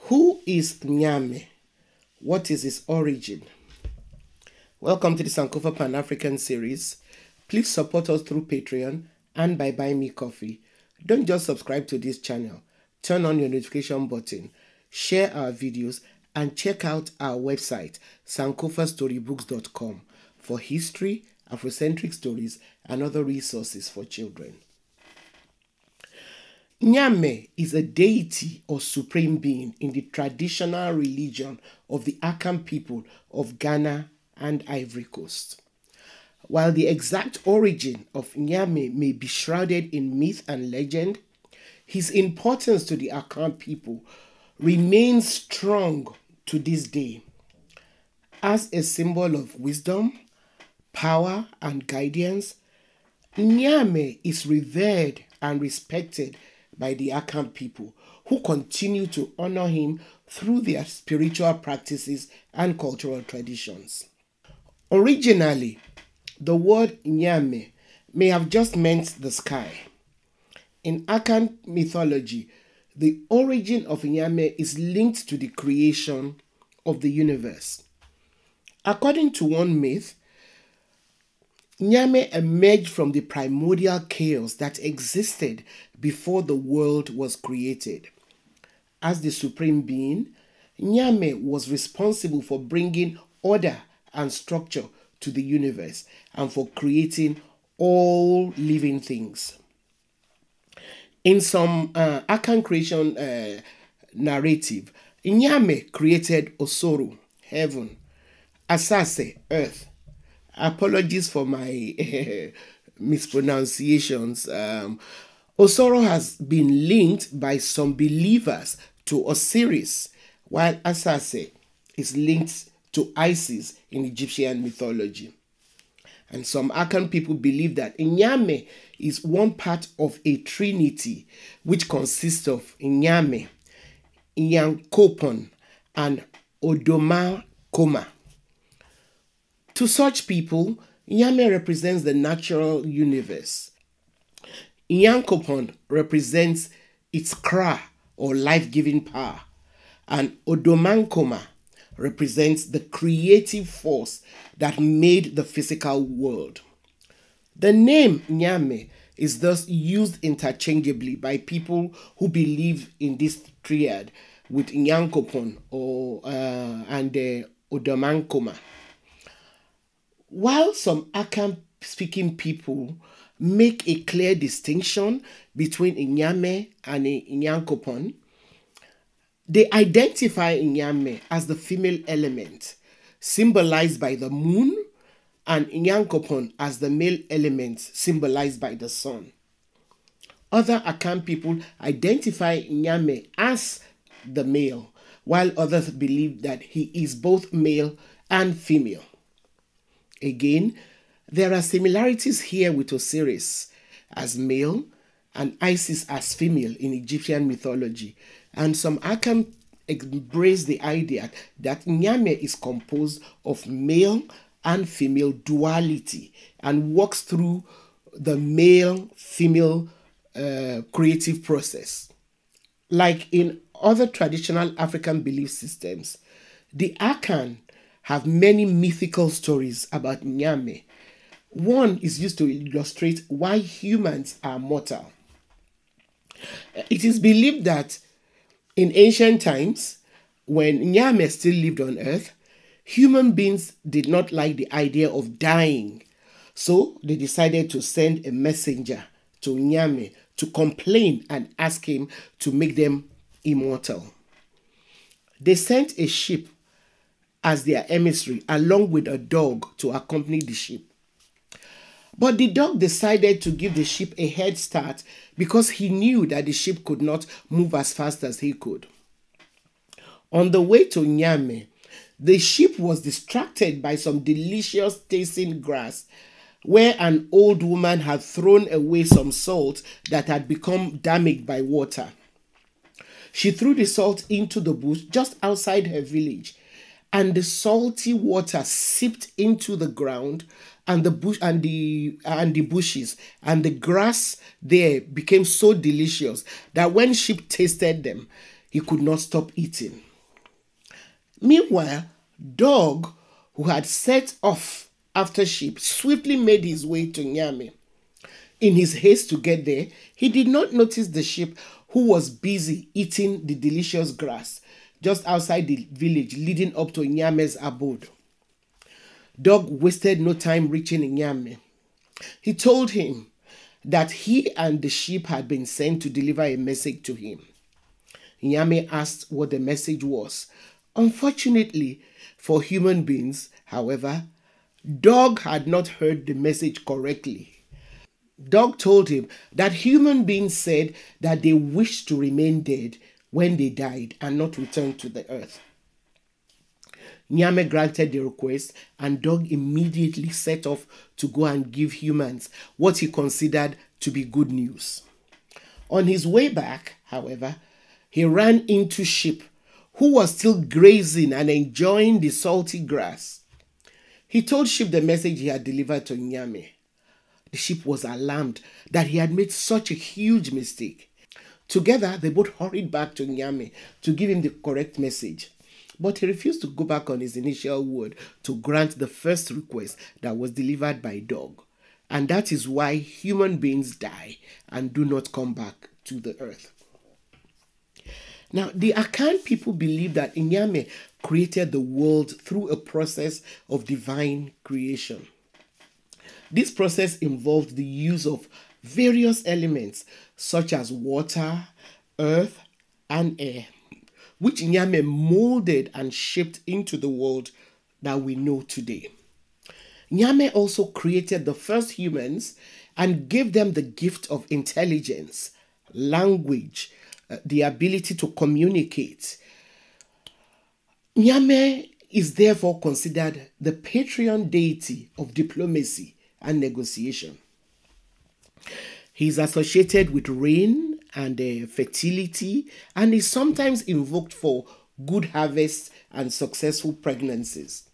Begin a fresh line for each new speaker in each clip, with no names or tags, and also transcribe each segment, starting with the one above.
Who is Nyame? What is his origin? Welcome to the Sankofa Pan-African series. Please support us through Patreon and by buying me coffee. Don't just subscribe to this channel. Turn on your notification button, share our videos, and check out our website, sankofastorybooks.com, for history, Afrocentric stories, and other resources for children. Nyame is a deity or supreme being in the traditional religion of the Akan people of Ghana and Ivory Coast. While the exact origin of Nyame may be shrouded in myth and legend, his importance to the Akan people remains strong to this day. As a symbol of wisdom, power, and guidance, Nyame is revered and respected by the Akan people, who continue to honor him through their spiritual practices and cultural traditions. Originally, the word Nyame may have just meant the sky. In Akan mythology, the origin of Nyame is linked to the creation of the universe. According to one myth, Nyame emerged from the primordial chaos that existed before the world was created. As the supreme being, Nyame was responsible for bringing order and structure to the universe and for creating all living things. In some Akan creation narrative, Nyame created Osoro, heaven, Asase, earth. Apologies for my mispronunciations. Osoro has been linked by some believers to Osiris, while Asase is linked to Isis in Egyptian mythology. And some Akan people believe that Nyame is one part of a trinity which consists of Nyame, Nyankopon, and Odomakoma. To such people, Nyame represents the natural universe. Nyankopon represents its kra, or life-giving power, and Odomankoma represents the creative force that made the physical world. The name Nyame is thus used interchangeably by people who believe in this triad with Nyankopon and Odomankoma. While some Akan-speaking people make a clear distinction between Nyame and Nyankopon, they identify Nyame as the female element, symbolized by the moon, and Nyankopon as the male element, symbolized by the sun. Other Akan people identify Nyame as the male, while others believe that he is both male and female. Again, there are similarities here with Osiris as male and Isis as female in Egyptian mythology, and some Akan embrace the idea that Nyame is composed of male and female duality and works through the male-female creative process. Like in other traditional African belief systems, the Akan have many mythical stories about Nyame. One is used to illustrate why humans are mortal. It is believed that in ancient times, when Nyame still lived on earth, human beings did not like the idea of dying. So they decided to send a messenger to Nyame to complain and ask him to make them immortal. They sent a sheep as their emissary along with a dog to accompany the sheep. But the dog decided to give the sheep a head start because he knew that the sheep could not move as fast as he could. On the way to Nyame, the sheep was distracted by some delicious tasting grass where an old woman had thrown away some salt that had become damaged by water. She threw the salt into the bush just outside her village, and the salty water seeped into the ground and the bush and the bushes, and the grass there became so delicious that when sheep tasted them, He could not stop eating. Meanwhile, Dog, who had set off after sheep, swiftly made his way to Nyame. In his haste to get there, he did not notice the sheep, who was busy eating the delicious grass just outside the village leading up to Nyame's abode. Dog wasted no time reaching Nyame. He told him that he and the sheep had been sent to deliver a message to him. Nyame asked what the message was. Unfortunately for human beings, however, Dog had not heard the message correctly. Dog told him that human beings said that they wished to remain dead when they died and not return to the earth. Nyame granted the request, and Dog immediately set off to go and give humans what he considered to be good news. On his way back, however, he ran into Sheep, who was still grazing and enjoying the salty grass. He told Sheep the message he had delivered to Nyame. The sheep was alarmed that he had made such a huge mistake. Together, they both hurried back to Nyame to give him the correct message. But he refused to go back on his initial word to grant the first request that was delivered by Dog. And that is why human beings die and do not come back to the earth. Now, the Akan people believe that Nyame created the world through a process of divine creation. This process involved the use of various elements such as water, earth, and air, which Nyame molded and shaped into the world that we know today. Nyame also created the first humans and gave them the gift of intelligence, language, the ability to communicate. Nyame is therefore considered the patron deity of diplomacy and negotiation. He is associated with rain and fertility, and is sometimes invoked for good harvests and successful pregnancies.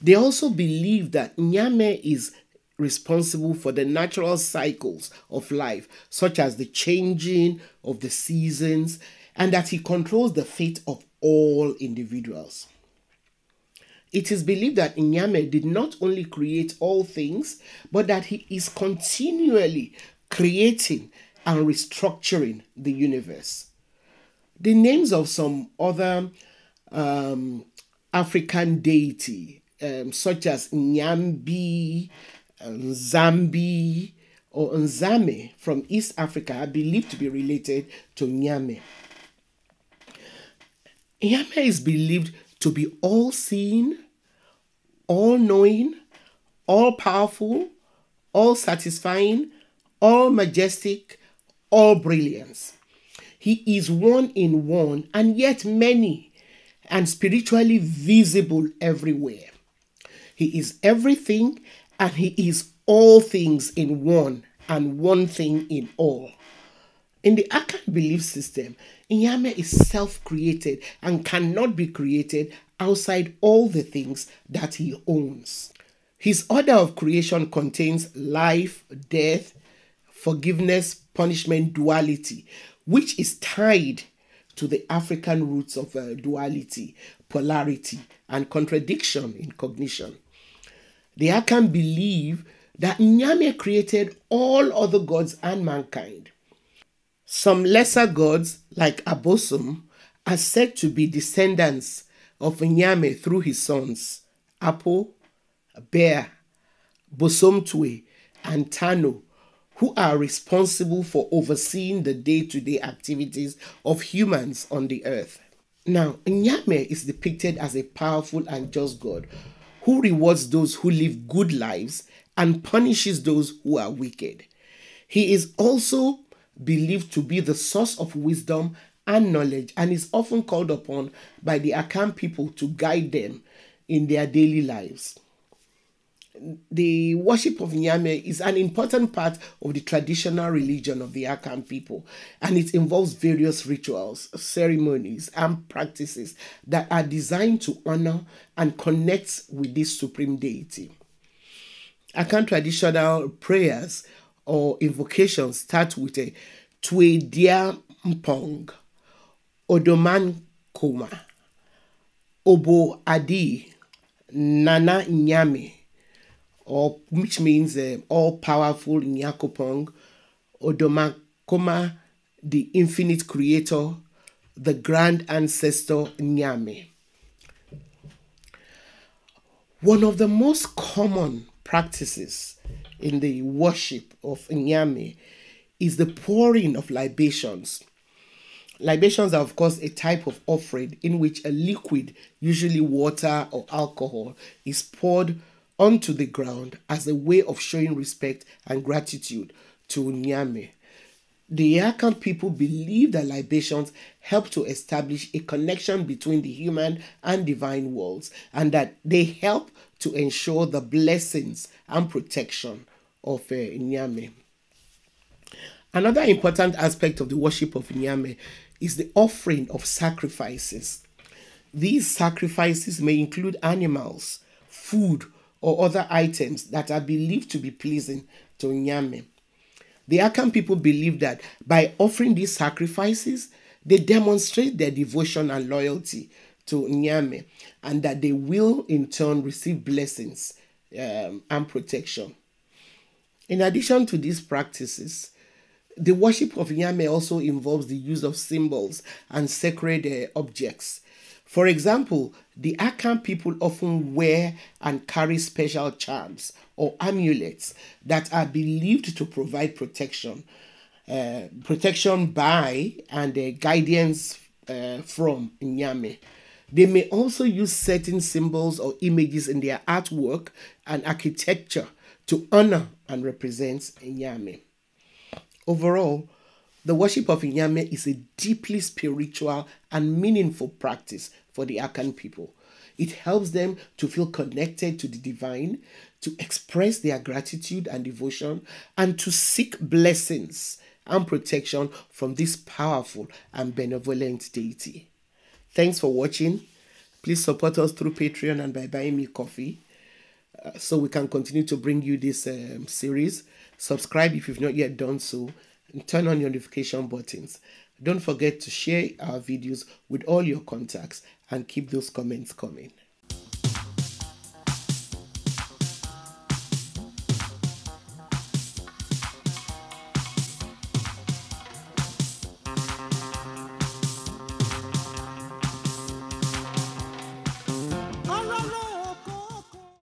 They also believe that Nyame is responsible for the natural cycles of life, such as the changing of the seasons, and that he controls the fate of all individuals. It is believed that Nyame did not only create all things, but that he is continually creating and restructuring the universe. The names of some other African deity, such as Nyambi, Nzambi, or Nzame from East Africa, are believed to be related to Nyame. Nyame is believed to be all-seeing, all-knowing, all-powerful, all-satisfying, all-majestic, all-brilliance. He is one in one and yet many, and spiritually visible everywhere. He is everything and he is all things in one and one thing in all. In the Akan belief system, Nyame is self-created and cannot be created outside all the things that he owns. His order of creation contains life, death, forgiveness, punishment, duality, which is tied to the African roots of duality, polarity, and contradiction in cognition. The Akan believe that Nyame created all other gods and mankind. Some lesser gods, like Abosom, are said to be descendants of Nyame through his sons, Apo, Bear, Bosomtwe, and Tano, who are responsible for overseeing the day-to-day activities of humans on the earth. Now, Nyame is depicted as a powerful and just God who rewards those who live good lives and punishes those who are wicked. He is also believed to be the source of wisdom and knowledge, and is often called upon by the Akan people to guide them in their daily lives. The worship of Nyame is an important part of the traditional religion of the Akan people, and it involves various rituals, ceremonies, and practices that are designed to honor and connect with this supreme deity. Akan traditional prayers or invocations start with a Twe Dia Mpong, Odoman Koma, Obo Adi, Nana Nyame, or which means all powerful Nyakopong, Odoman Koma, the infinite creator, the grand ancestor Nyame. One of the most common practices in the worship of Nyame is the pouring of libations. Libations are, of course, a type of offering in which a liquid, usually water or alcohol, is poured onto the ground as a way of showing respect and gratitude to Nyame. The Akan people believe that libations help to establish a connection between the human and divine worlds, and that they help to ensure the blessings and protection of Nyame. Another important aspect of the worship of Nyame is the offering of sacrifices. These sacrifices may include animals, food, or other items that are believed to be pleasing to Nyame. The Akan people believe that by offering these sacrifices, they demonstrate their devotion and loyalty to Nyame, and that they will in turn receive blessings and protection. In addition to these practices, the worship of Nyame also involves the use of symbols and sacred objects. For example, the Akan people often wear and carry special charms or amulets that are believed to provide protection, protection by and guidance from Nyame. They may also use certain symbols or images in their artwork and architecture to honor and represent Nyame. Overall, the worship of Nyame is a deeply spiritual and meaningful practice for the Akan people. It helps them to feel connected to the divine, to express their gratitude and devotion, and to seek blessings and protection from this powerful and benevolent deity. Thanks for watching. Please support us through Patreon and by buying me coffee so we can continue to bring you this series. Subscribe if you've not yet done so, and turn on your notification buttons. Don't forget to share our videos with all your contacts and keep those comments coming.